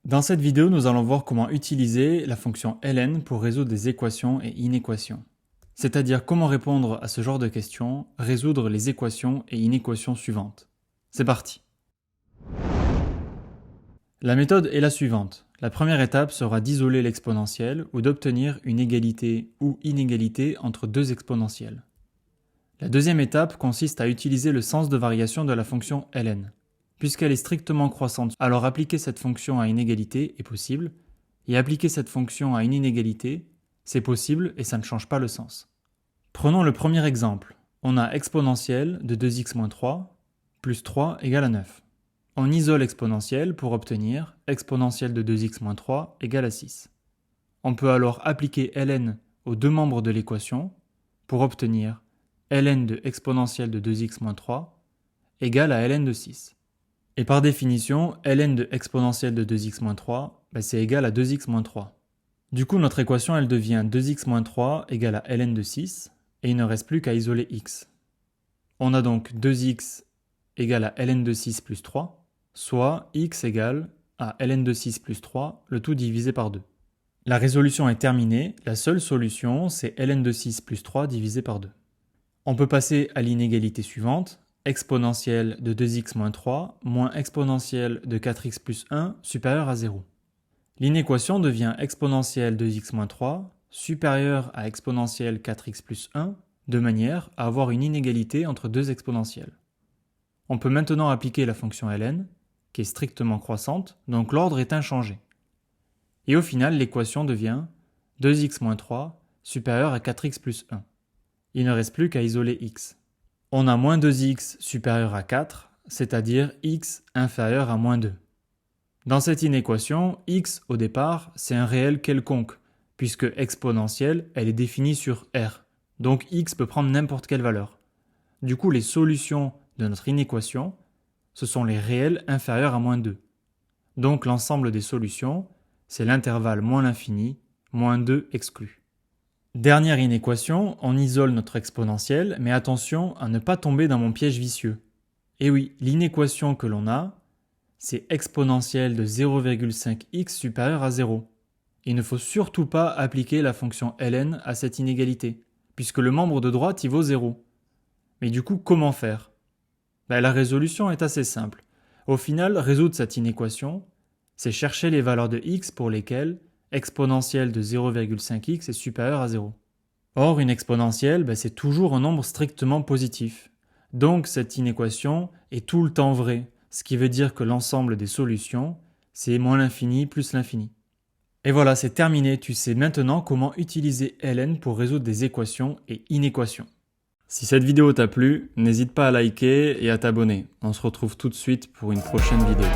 Dans cette vidéo, nous allons voir comment utiliser la fonction ln pour résoudre des équations et inéquations. C'est-à-dire comment répondre à ce genre de questions, résoudre les équations et inéquations suivantes. C'est parti! La méthode est la suivante. La première étape sera d'isoler l'exponentielle ou d'obtenir une égalité ou inégalité entre deux exponentielles. La deuxième étape consiste à utiliser le sens de variation de la fonction ln. Puisqu'elle est strictement croissante, alors appliquer cette fonction à une égalité est possible, et appliquer cette fonction à une inégalité, c'est possible et ça ne change pas le sens. Prenons le premier exemple. On a exponentielle de 2x moins 3 plus 3 égale à 9. On isole exponentielle pour obtenir exponentielle de 2x moins 3 égale à 6. On peut alors appliquer ln aux deux membres de l'équation pour obtenir ln de exponentielle de 2x moins 3 égale à ln de 6. Et par définition, ln de exponentielle de 2x moins 3, c'est égal à 2x moins 3. Du coup, notre équation elle devient 2x moins 3 égale à ln de 6, et il ne reste plus qu'à isoler x. On a donc 2x égale à ln de 6 plus 3, soit x égale à ln de 6 plus 3, le tout divisé par 2. La résolution est terminée, la seule solution c'est ln de 6 plus 3 divisé par 2. On peut passer à l'inégalité suivante, exponentielle de 2x moins 3 moins exponentielle de 4x plus 1 supérieur à 0. L'inéquation devient exponentielle 2x moins 3 supérieure à exponentielle 4x plus 1 de manière à avoir une inégalité entre deux exponentielles. On peut maintenant appliquer la fonction ln, qui est strictement croissante, donc l'ordre est inchangé. Et au final, l'équation devient 2x moins 3 supérieur à 4x plus 1. Il ne reste plus qu'à isoler x. On a moins 2x supérieur à 4, c'est-à-dire x inférieur à moins 2. Dans cette inéquation, x au départ, c'est un réel quelconque, puisque exponentielle, elle est définie sur r. Donc x peut prendre n'importe quelle valeur. Du coup, les solutions de notre inéquation, ce sont les réels inférieurs à moins 2. Donc l'ensemble des solutions, c'est l'intervalle moins l'infini, moins 2 exclu. Dernière inéquation, on isole notre exponentielle, mais attention à ne pas tomber dans mon piège vicieux. Et oui, l'inéquation que l'on a, c'est exponentielle de 0,5x supérieur à 0. Il ne faut surtout pas appliquer la fonction ln à cette inégalité, puisque le membre de droite y vaut 0. Mais du coup, comment faire? La résolution est assez simple. Au final, résoudre cette inéquation, c'est chercher les valeurs de x pour lesquelles exponentielle de 0,5x est supérieure à 0. Or, une exponentielle, c'est toujours un nombre strictement positif. Donc, cette inéquation est tout le temps vraie, ce qui veut dire que l'ensemble des solutions, c'est moins l'infini plus l'infini. Et voilà, c'est terminé, tu sais maintenant comment utiliser ln pour résoudre des équations et inéquations. Si cette vidéo t'a plu, n'hésite pas à liker et à t'abonner. On se retrouve tout de suite pour une prochaine vidéo.